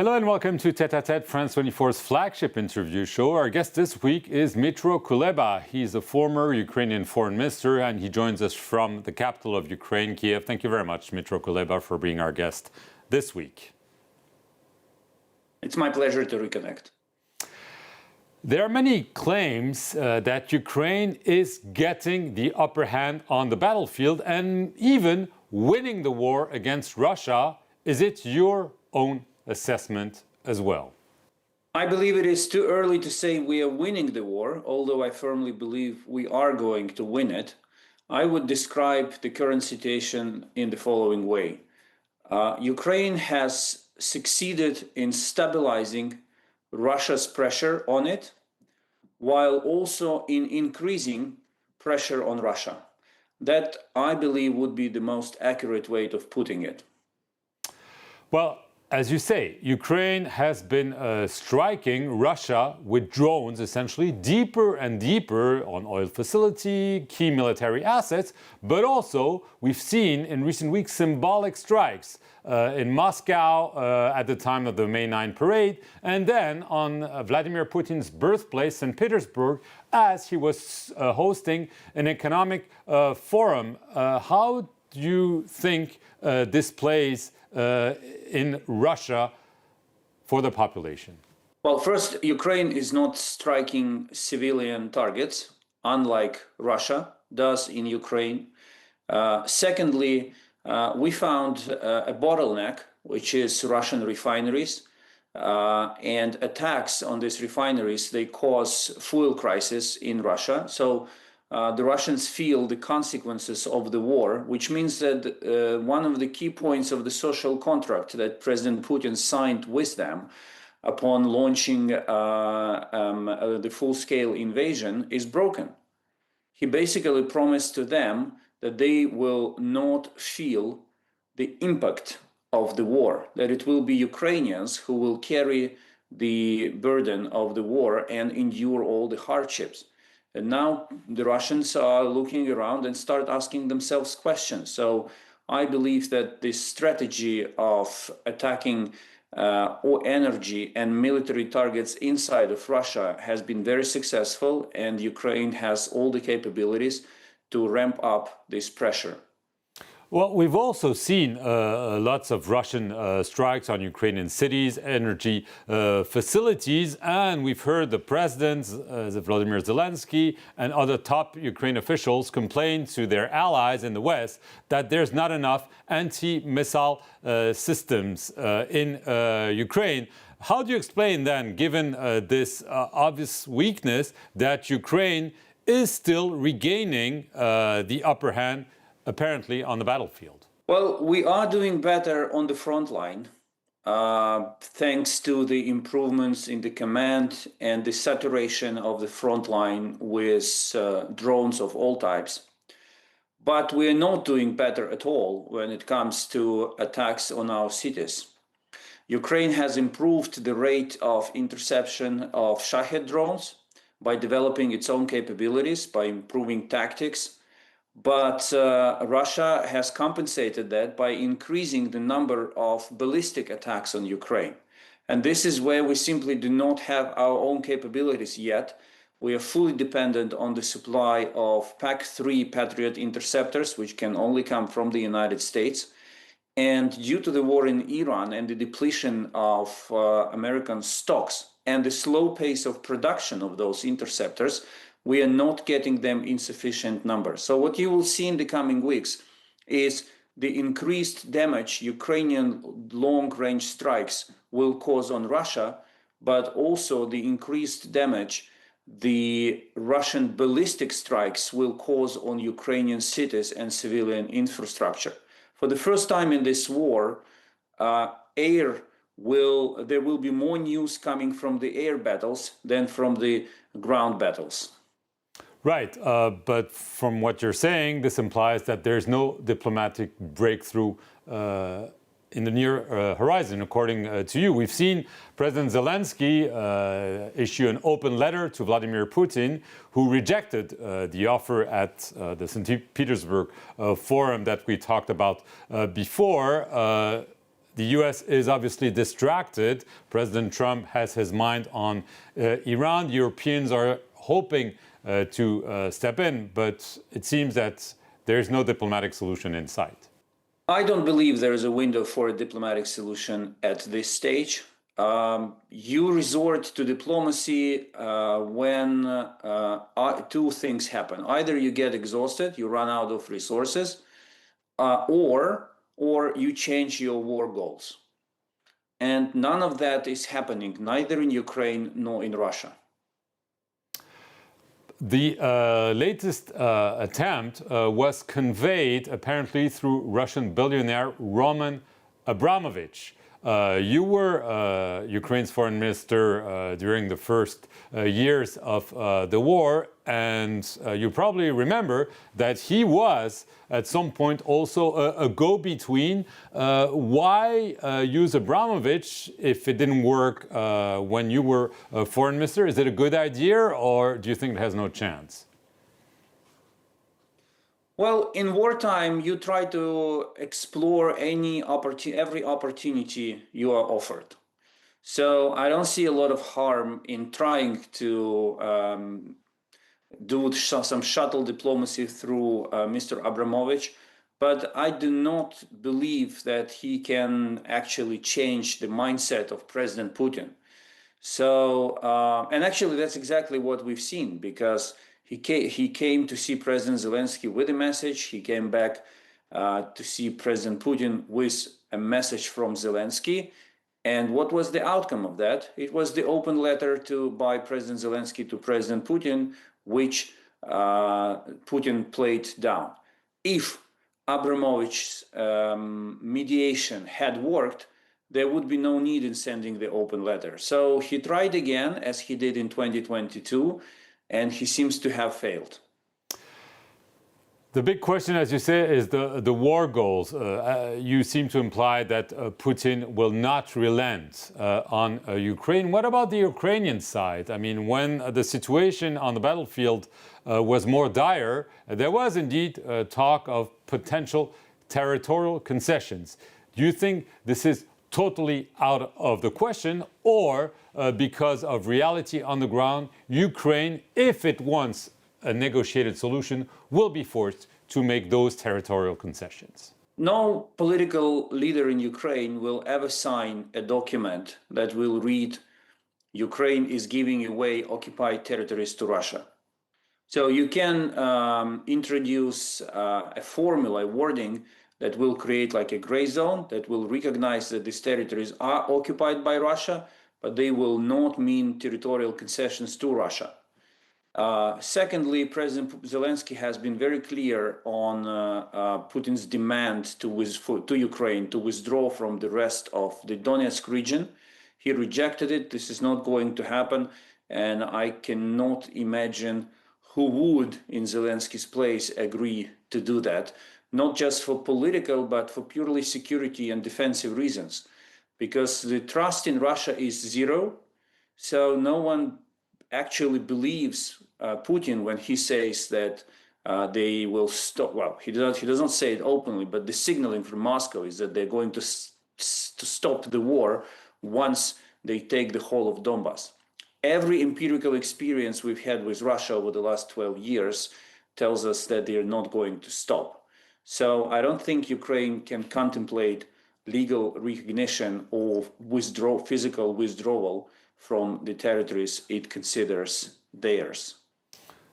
Hello and welcome to Tête-à-Tête, France 24's flagship interview show. Our guest this week is Dmytro Kuleba. He's a former Ukrainian foreign minister and he joins us from the capital of Ukraine, Kiev. Thank you very much, Dmytro Kuleba, for being our guest this week. It's my pleasure to reconnect. There are many claims that Ukraine is getting the upper hand on the battlefield and even winning the war against Russia. Is it your own assessment as well? I believe it is too early to say we are winning the war, although I firmly believe we are going to win it. I would describe the current situation in the following way. Ukraine has succeeded in stabilizing Russia's pressure on it, while also in increasing pressure on Russia. That, I believe, would be the most accurate way of putting it. Well, as you say, Ukraine has been striking Russia with drones, essentially deeper and deeper on oil facility, key military assets, but also we've seen in recent weeks symbolic strikes in Moscow at the time of the May 9 parade, and then on Vladimir Putin's birthplace, St. Petersburg, as he was hosting an economic forum. How do you think this plays in Russia for the population? Well, first, Ukraine is not striking civilian targets, unlike Russia does in Ukraine. Secondly, we found a bottleneck, which is Russian refineries, and attacks on these refineries, they cause fuel crisis in Russia. So the Russians feel the consequences of the war, which means that one of the key points of the social contract that President Putin signed with them upon launching the full-scale invasion is broken. He basically promised to them that they will not feel the impact of the war, that it will be Ukrainians who will carry the burden of the war and endure all the hardships. And now the Russians are looking around and start asking themselves questions. So I believe that this strategy of attacking energy and military targets inside of Russia has been very successful, and Ukraine has all the capabilities to ramp up this pressure. Well, we've also seen lots of Russian strikes on Ukrainian cities, energy facilities, and we've heard the president, Vladimir Zelensky, and other top Ukraine officials complain to their allies in the West that there's not enough anti-missile systems in Ukraine. How do you explain then, given this obvious weakness, that Ukraine is still regaining the upper hand apparently on the battlefield? Well, we are doing better on the front line, thanks to the improvements in the command and the saturation of the front line with drones of all types. But we are not doing better at all when it comes to attacks on our cities. Ukraine has improved the rate of interception of Shahed drones by developing its own capabilities, by improving tactics. But Russia has compensated that by increasing the number of ballistic attacks on Ukraine. And this is where we simply do not have our own capabilities yet. We are fully dependent on the supply of PAC-3 Patriot interceptors, which can only come from the United States. And due to the war in Iran and the depletion of American stocks and the slow pace of production of those interceptors, we are not getting them in sufficient numbers. So what you will see in the coming weeks is the increased damage Ukrainian long-range strikes will cause on Russia, but also the increased damage the Russian ballistic strikes will cause on Ukrainian cities and civilian infrastructure. For the first time in this war, there will be more news coming from the air battles than from the ground battles. Right, but from what you're saying, this implies that there's no diplomatic breakthrough in the near horizon, according to you. We've seen President Zelensky issue an open letter to Vladimir Putin, who rejected the offer at the St. Petersburg forum that we talked about before. the US is obviously distracted. President Trump has his mind on Iran. Europeans are hoping to step in, but it seems that there's no diplomatic solution in sight. I don't believe there is a window for a diplomatic solution at this stage. You resort to diplomacy when two things happen. Either you get exhausted, you run out of resources, or you change your war goals. And none of that is happening, neither in Ukraine nor in Russia. The latest attempt was conveyed apparently through Russian billionaire Roman Abramovich. You were Ukraine's foreign minister during the first years of the war, and you probably remember that he was at some point also a go-between. Why use Abramovich if it didn't work when you were foreign minister? Is it a good idea, or do you think it has no chance? Well, in wartime, you try to explore every opportunity you are offered. So I don't see a lot of harm in trying to do some shuttle diplomacy through Mr. Abramovich, but I do not believe that he can actually change the mindset of President Putin. So, and actually that's exactly what we've seen, because he came to see President Zelensky with a message. He came back to see President Putin with a message from Zelensky. And what was the outcome of that? It was the open letter by President Zelensky to President Putin, which Putin played down. If Abramovich's mediation had worked, there would be no need in sending the open letter. So he tried again, as he did in 2022, and he seems to have failed. The big question, as you say, is the war goals. You seem to imply that Putin will not relent on Ukraine. What about the Ukrainian side? I mean, when the situation on the battlefield was more dire, there was indeed talk of potential territorial concessions. Do you think this is totally out of the question, or because of reality on the ground, Ukraine, if it wants a negotiated solution, will be forced to make those territorial concessions? No political leader in Ukraine will ever sign a document that will read, Ukraine is giving away occupied territories to Russia. So you can introduce a formula, a wording that will create like a gray zone, that will recognize that these territories are occupied by Russia, but they will not mean territorial concessions to Russia. Secondly, President Zelensky has been very clear on Putin's demand to Ukraine to withdraw from the rest of the Donetsk region. He rejected it. This is not going to happen. And I cannot imagine who would, in Zelensky's place, agree to do that, not just for political, but for purely security and defensive reasons. Because the trust in Russia is zero. So no one actually believes Putin when he says that they will stop. Well, he doesn't say it openly, but the signaling from Moscow is that they're going to stop the war once they take the whole of Donbass. Every empirical experience we've had with Russia over the last 12 years tells us that they're not going to stop. So I don't think Ukraine can contemplate legal recognition or physical withdrawal from the territories it considers theirs.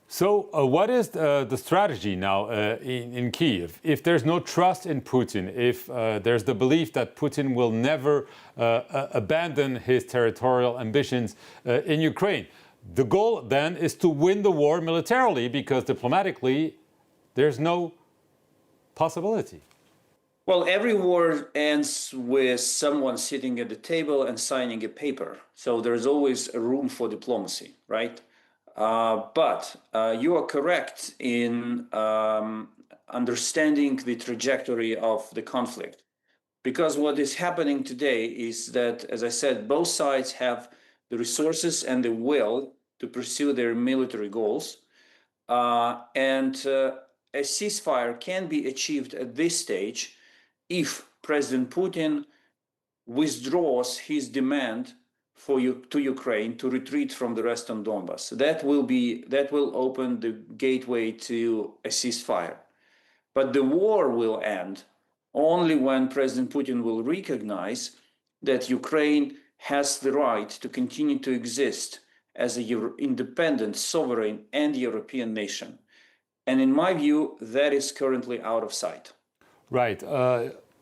So what is the strategy now in Kyiv? If there's no trust in Putin, if there's the belief that Putin will never abandon his territorial ambitions in Ukraine, the goal then is to win the war militarily, because diplomatically there's no possibility. Well, every war ends with someone sitting at the table and signing a paper. So there's always a room for diplomacy, right? But you are correct in understanding the trajectory of the conflict. Because what is happening today is that, as I said, both sides have the resources and the will to pursue their military goals. And a ceasefire can be achieved at this stage if President Putin withdraws his demand to Ukraine to retreat from the Western Donbas. That will open the gateway to a ceasefire. But the war will end only when President Putin will recognize that Ukraine has the right to continue to exist as an independent, sovereign, and European nation. And in my view, that is currently out of sight. Right.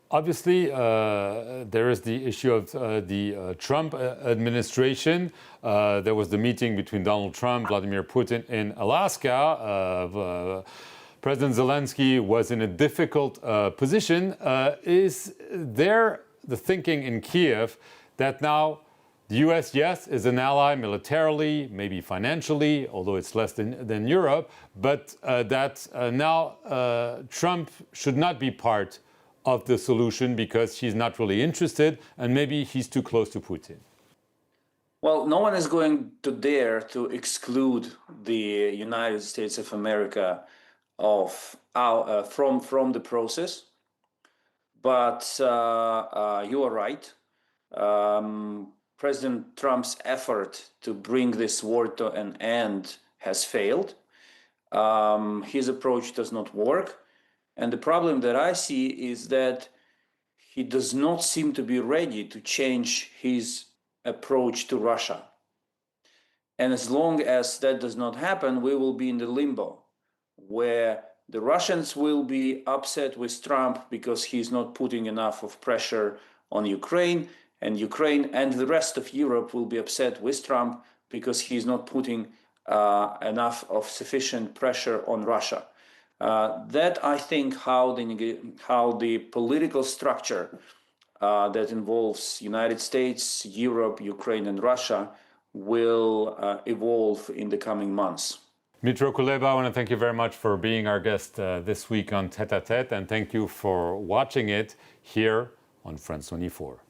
Obviously, there is the issue of the Trump administration. There was the meeting between Donald Trump, Vladimir Putin in Alaska. President Zelensky was in a difficult position. Is there the thinking in Kiev that now the US, yes, is an ally militarily, maybe financially, although it's less than Europe, but that now Trump should not be part of the solution because he's not really interested and maybe he's too close to Putin? Well, no one is going to dare to exclude the United States of America from the process, but you are right. President Trump's effort to bring this war to an end has failed. His approach does not work. And the problem that I see is that he does not seem to be ready to change his approach to Russia. And as long as that does not happen, we will be in the limbo where the Russians will be upset with Trump because he's not putting enough of pressure on Ukraine, and Ukraine and the rest of Europe will be upset with Trump because he's not putting enough of sufficient pressure on Russia. That I think how the political structure that involves United States, Europe, Ukraine, and Russia will evolve in the coming months. Dmytro Kuleba, I want to thank you very much for being our guest this week on Tête à Tête, and thank you for watching it here on France 24.